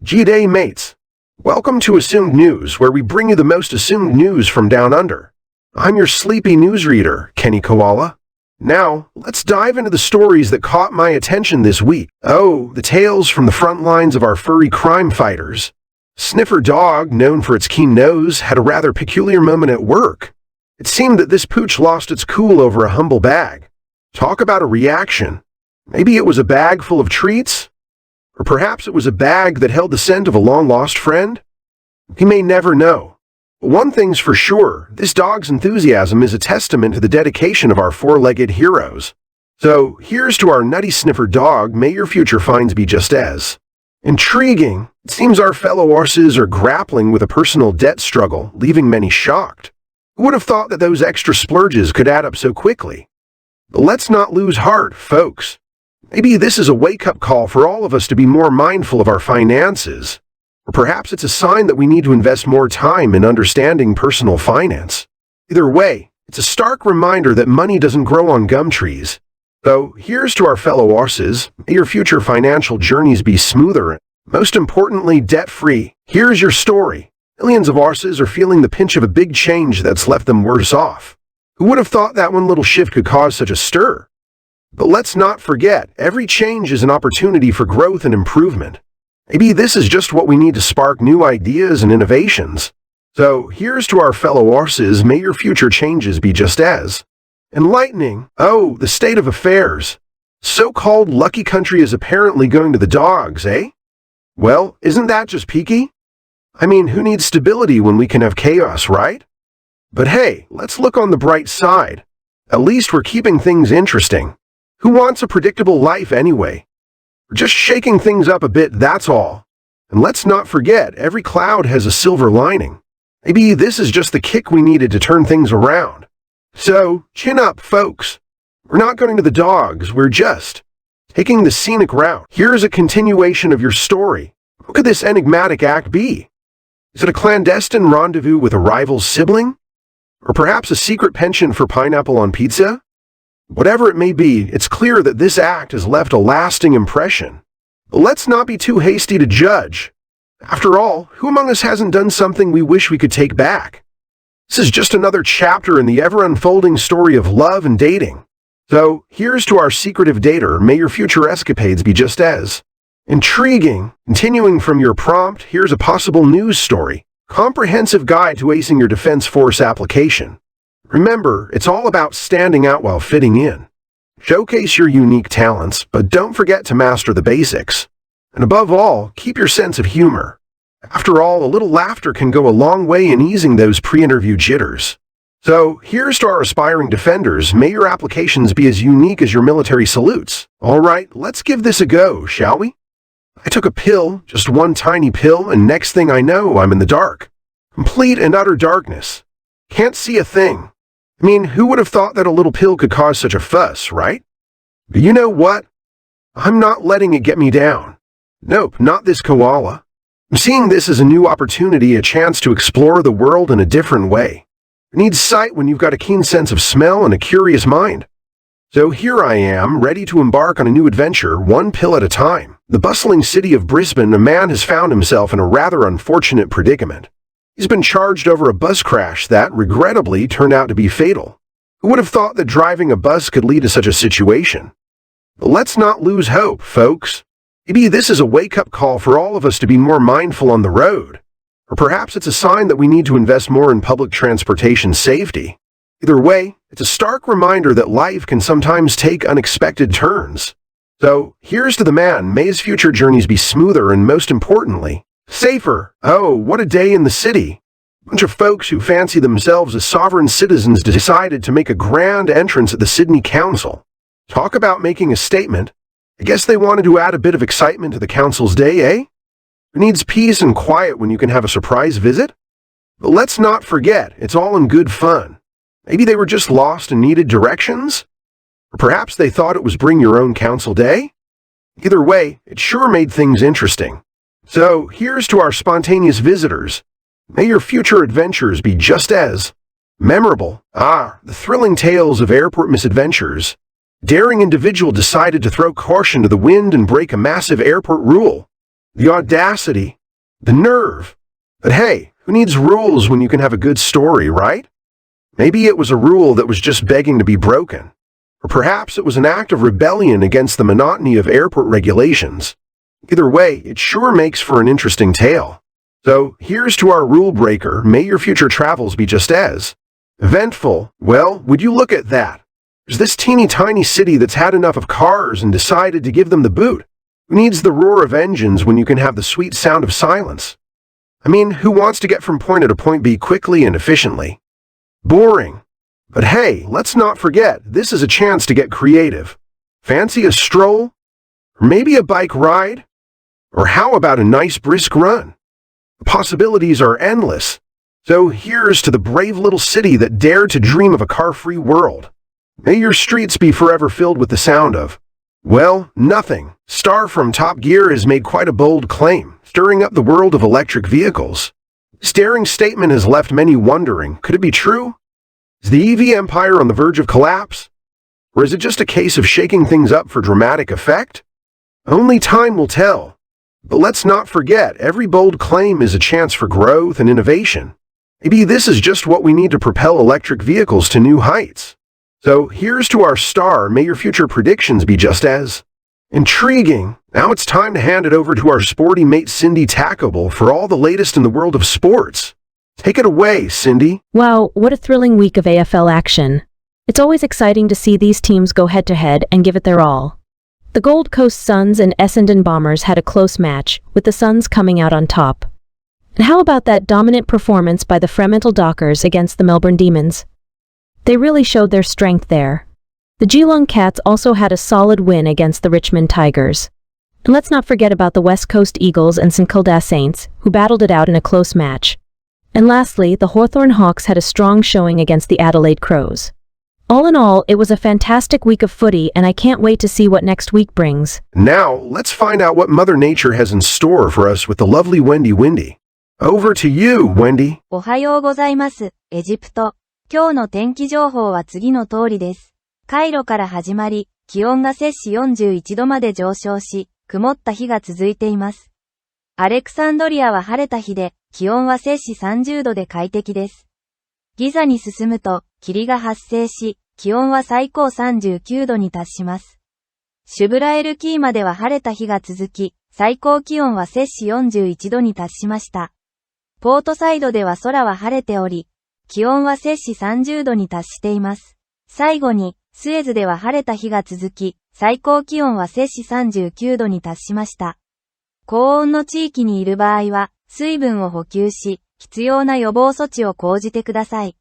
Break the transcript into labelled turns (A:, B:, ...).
A: G'day mates! Welcome to Assumed News, where we bring you the most assumed news from down under. I'm your sleepy newsreader, Kenny Koala. Now, let's dive into the stories that caught my attention this week. Oh, the tales from the front lines of our furry crime fighters. Sniffer Dog, known for its keen nose, had a rather peculiar moment at work. It seemed that this pooch lost its cool over a humble bag. Talk about a reaction. Maybe it was a bag full of treats? Or perhaps it was a bag that held the scent of a long-lost friend? We may never know. But one thing's for sure, this dog's enthusiasm is a testament to the dedication of our four-legged heroes. So, here's to our nutty sniffer dog, may your future finds be just as intriguing. It seems our fellow horses are grappling with a personal debt struggle, leaving many shocked. Who would have thought that those extra splurges could add up so quickly? But let's not lose heart, folks. Maybe this is a wake-up call for all of us to be more mindful of our finances. Or perhaps it's a sign that we need to invest more time in understanding personal finance. Either way, it's a stark reminder that money doesn't grow on gum trees. So, here's to our fellow horses. May your future financial journeys be smoother and, most importantly, debt-free. Here's your story. Millions of horses are feeling the pinch of a big change that's left them worse off. Who would have thought that one little shift could cause such a stir? But let's not forget, every change is an opportunity for growth and improvement. Maybe this is just what we need to spark new ideas and innovations. So, here's to our fellow horses, may your future changes be just as enlightening. Oh, the state of affairs. So-called lucky country is apparently going to the dogs, eh? Well, isn't that just peaky? I mean, who needs stability when we can have chaos, right? But hey, let's look on the bright side. At least we're keeping things interesting. Who wants a predictable life anyway? We're just shaking things up a bit, that's all. And let's not forget, every cloud has a silver lining. Maybe this is just the kick we needed to turn things around. So, chin up, folks. We're not going to the dogs, we're just taking the scenic route. Here's a continuation of your story. What could this enigmatic act be? Is it a clandestine rendezvous with a rival's sibling? Or perhaps a secret penchant for pineapple on pizza? Whatever it may be, it's clear that this act has left a lasting impression. But let's not be too hasty to judge. After all, who among us hasn't done something we wish we could take back? This is just another chapter in the ever-unfolding story of love and dating. So, here's to our secretive dater, may your future escapades be just as intriguing. Continuing from your prompt, here's a possible news story. Comprehensive guide to acing your Defense Force application. Remember, it's all about standing out while fitting in. Showcase your unique talents, but don't forget to master the basics. And above all, keep your sense of humor. After all, a little laughter can go a long way in easing those pre-interview jitters. So, here's to our aspiring defenders, may your applications be as unique as your military salutes. Alright, let's give this a go, shall we? I took a pill, just one tiny pill, and next thing I know, I'm in the dark. Complete and utter darkness. Can't see a thing. I mean, who would have thought that a little pill could cause such a fuss, right? But you know what? I'm not letting it get me down. Nope, not this koala. I'm seeing this as a new opportunity, a chance to explore the world in a different way. It needs sight when you've got a keen sense of smell and a curious mind. So here I am, ready to embark on a new adventure, one pill at a time. The bustling city of Brisbane, a man has found himself in a rather unfortunate predicament. He's been charged over a bus crash that, regrettably, turned out to be fatal. Who would have thought that driving a bus could lead to such a situation? But let's not lose hope, folks. Maybe this is a wake-up call for all of us to be more mindful on the road. Or perhaps it's a sign that we need to invest more in public transportation safety. Either way, it's a stark reminder that life can sometimes take unexpected turns. So, here's to the man, may his future journeys be smoother and, most importantly, safer. Oh, what a day in the city. A bunch of folks who fancy themselves as sovereign citizens decided to make a grand entrance at the Sydney Council. Talk about making a statement. I guess they wanted to add a bit of excitement to the council's day, eh? Who needs peace and quiet when you can have a surprise visit? But let's not forget, it's all in good fun. Maybe they were just lost and needed directions? Or perhaps they thought it was bring your own council day? Either way, it sure made things interesting. So, here's to our spontaneous visitors. May your future adventures be just as memorable. The thrilling tales of airport misadventures. Daring individual decided to throw caution to the wind and break a massive airport rule. The audacity. The nerve. But hey, who needs rules when you can have a good story, right? Maybe it was a rule that was just begging to be broken. Or perhaps it was an act of rebellion against the monotony of airport regulations. Either way, it sure makes for an interesting tale. So, here's to our rule breaker. May your future travels be just as eventful. Well, would you look at that? There's this teeny tiny city that's had enough of cars and decided to give them the boot. Who needs the roar of engines when you can have the sweet sound of silence? I mean, who wants to get from point A to point B quickly and efficiently? Boring. But hey, let's not forget, this is a chance to get creative. Fancy a stroll? Or maybe a bike ride? Or how about a nice brisk run? The possibilities are endless. So here's to the brave little city that dared to dream of a car-free world. May your streets be forever filled with the sound of, well, nothing. Star from Top Gear has made quite a bold claim, stirring up the world of electric vehicles. This daring statement has left many wondering, could it be true? Is the EV empire on the verge of collapse? Or is it just a case of shaking things up for dramatic effect? Only time will tell. But let's not forget, every bold claim is a chance for growth and innovation. Maybe this is just what we need to propel electric vehicles to new heights. So here's to our star. May your future predictions be just as intriguing. Now it's time to hand it over to our sporty mate Cindy Tackable for all the latest in the world of sports. Take it away, Cindy.
B: Wow, what a thrilling week of AFL action. It's always exciting to see these teams go head-to-head and give it their all. The Gold Coast Suns and Essendon Bombers had a close match, with the Suns coming out on top. And how about that dominant performance by the Fremantle Dockers against the Melbourne Demons? They really showed their strength there. The Geelong Cats also had a solid win against the Richmond Tigers. And let's not forget about the West Coast Eagles and St Kilda Saints, who battled it out in a close match. And lastly, the Hawthorn Hawks had a strong showing against the Adelaide Crows. All in all, it was a fantastic week of footy, and I can't wait to see what next week brings.
A: Now, let's find out what Mother Nature has in store for us with the lovely Wendy Windy. Over to you, Wendy.
C: おはようございます、エジプト。今日の天気情報は次の通りです。カイロから始まり、気温が摂氏41度まで上昇し、曇った日が続いています。アレクサンドリアは晴れた日で、気温は摂氏30度で快適です。ギザに進むと、霧が発生し、気温は最高39度に達します。シュブラエルキーまでは晴れた日が続き、最高気温は摂氏41度に達しました。ポートサイドでは空は晴れており、気温は摂氏30度に達しています。最後に、スエズでは晴れた日が続き、最高気温は摂氏39度に達しました。高温の地域にいる場合は、水分を補給し、必要な予防措置を講じてください。